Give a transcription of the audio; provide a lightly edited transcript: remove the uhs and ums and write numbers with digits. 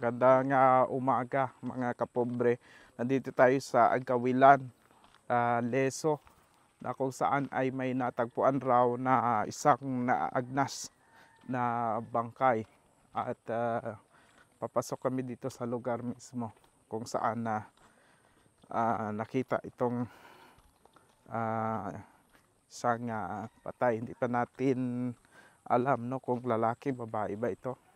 Magandang umaga mga kapobre. Nandito tayo sa Agkawilan, Leso, na kung saan ay may natagpuan raw na isang naagnas na bangkay. At papasok kami dito sa lugar mismo kung saan na nakita itong isang patay. Hindi pa natin alam no, kung lalaki, babae ba ito.